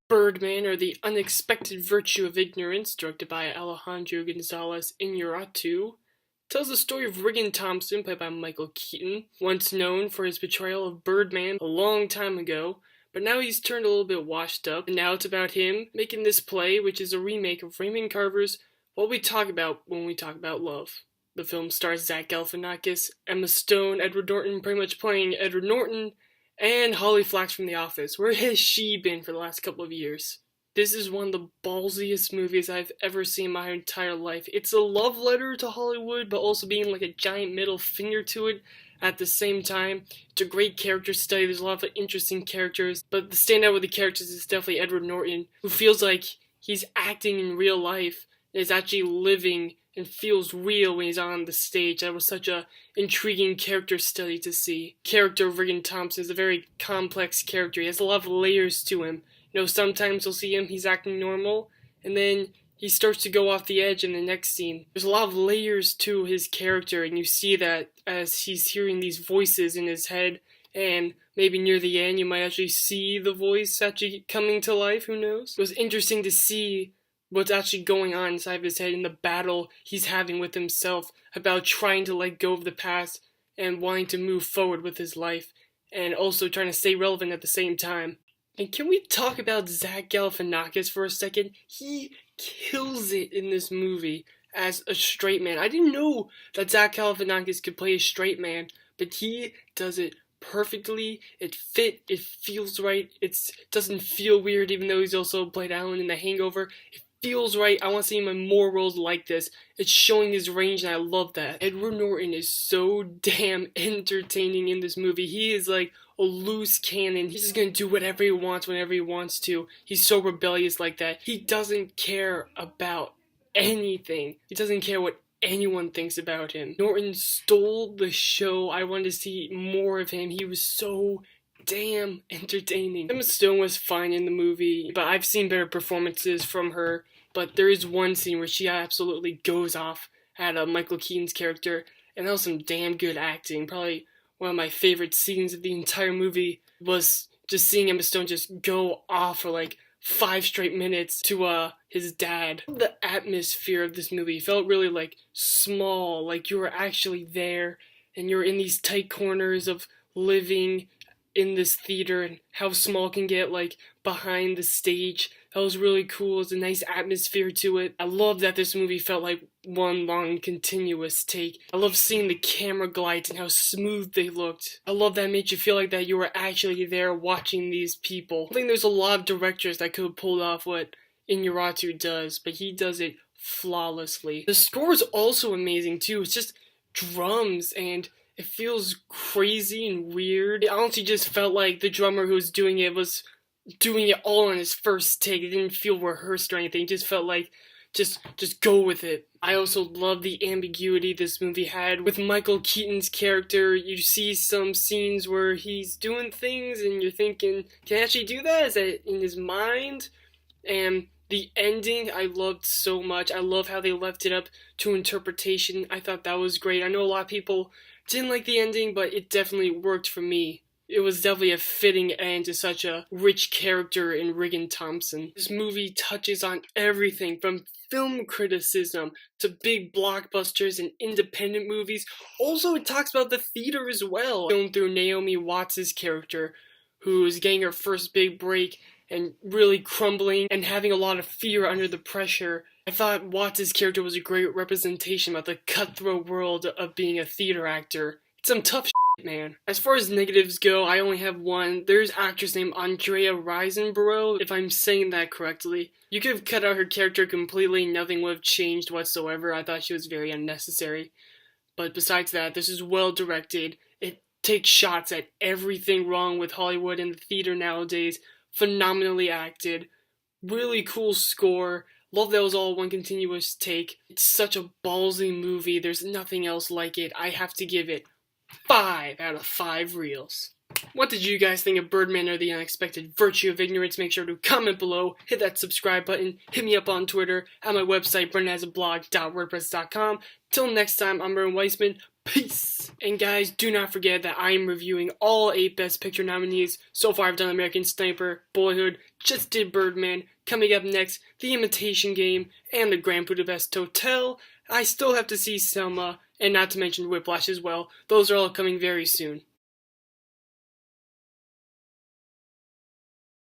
Birdman, or The Unexpected Virtue of Ignorance, directed by Alejandro Gonzalez Iñárritu, tells the story of Regan Thompson, played by Michael Keaton, once known for his portrayal of Birdman a long time ago, but now he's turned a little bit washed up, and now it's about him making this play, which is a remake of Raymond Carver's What We Talk About When We Talk About Love. The film stars Zach Galifianakis, Emma Stone, Edward Norton pretty much playing Edward Norton, and Holly Flax from The Office. Where has she been for the last couple of years? This is one of the ballsiest movies I've ever seen in my entire life. It's a love letter to Hollywood, but also being like a giant middle finger to it at the same time. It's a great character study. There's a lot of interesting characters, but the standout with the characters is definitely Edward Norton, who feels like he's acting in real life and is actually living and feels real when he's on the stage. That was such a intriguing character study to see. Character of Regan Thompson is a very complex character. He has a lot of layers to him. You know, sometimes you'll see him, he's acting normal, and then he starts to go off the edge in the next scene. There's a lot of layers to his character, and you see that as he's hearing these voices in his head, and maybe near the end you might actually see the voice actually coming to life, who knows? It was interesting to see what's actually going on inside of his head in the battle he's having with himself about trying to let go of the past and wanting to move forward with his life, and also trying to stay relevant at the same time. And can we talk about Zach Galifianakis for a second? He kills it in this movie as a straight man. I didn't know that Zach Galifianakis could play a straight man, but he does it perfectly. It feels right. It doesn't feel weird, even though he's also played Alan in The Hangover. It feels right. I want to see him in more roles like this. It's showing his range, and I love that. Edward Norton is so damn entertaining in this movie. He is like a loose cannon. He's just gonna do whatever he wants whenever he wants to. He's so rebellious like that. He doesn't care about anything. He doesn't care what anyone thinks about him. Norton stole the show. I wanted to see more of him. He was so damn entertaining. Emma Stone was fine in the movie, but I've seen better performances from her. But there is one scene where she absolutely goes off at Michael Keaton's character, and that was some damn good acting. Probably one of my favorite scenes of the entire movie was just seeing Emma Stone just go off for like 5 straight minutes to his dad. The atmosphere of this movie felt really like small, like you were actually there and you're in these tight corners of living in this theater, and how small it can get, like behind the stage. That was really cool. There's a nice atmosphere to it. I love that this movie felt like one long continuous take. I love seeing the camera glides and how smooth they looked. I love that it made you feel like that you were actually there watching these people. I think there's a lot of directors that could have pulled off what Iñárritu does, but he does it flawlessly. The score is also amazing too. It's just drums, and it feels crazy and weird. It honestly just felt like the drummer who was doing it was doing it all on his first take. It didn't feel rehearsed or anything. It just felt like, just go with it. I also love the ambiguity this movie had with Michael Keaton's character. You see some scenes where he's doing things and you're thinking, can he actually do that? Is that in his mind? And the ending I loved so much. I love how they left it up to interpretation. I thought that was great. I know a lot of people didn't like the ending, but it definitely worked for me. It was definitely a fitting end to such a rich character in Regan Thompson. This movie touches on everything from film criticism to big blockbusters and independent movies. Also, it talks about the theater as well. Filmed through Naomi Watts' character, who is getting her first big break and really crumbling and having a lot of fear under the pressure. I thought Watts' character was a great representation about the cutthroat world of being a theater actor. It's some tough shit, man. As far as negatives go, I only have one. There's an actress named Andrea Riseborough, if I'm saying that correctly. You could have cut out her character completely, nothing would have changed whatsoever. I thought she was very unnecessary. But besides that, this is well directed. It takes shots at everything wrong with Hollywood and the theater nowadays. Phenomenally acted. Really cool score. Love that it was all one continuous take. It's such a ballsy movie. There's nothing else like it. I have to give it 5 out of 5 reels. What did you guys think of Birdman or the Unexpected Virtue of Ignorance? Make sure to comment below, hit that subscribe button, hit me up on Twitter, at my website, burnhasablog.wordpress.com. Till next time, I'm Aaron Weissman. Peace! And guys, do not forget that I am reviewing all 8 Best Picture nominees. So far I've done American Sniper, Boyhood, just did Birdman. Coming up next, The Imitation Game, and The Grand Budapest Hotel. I still have to see Selma, and not to mention Whiplash as well. Those are all coming very soon.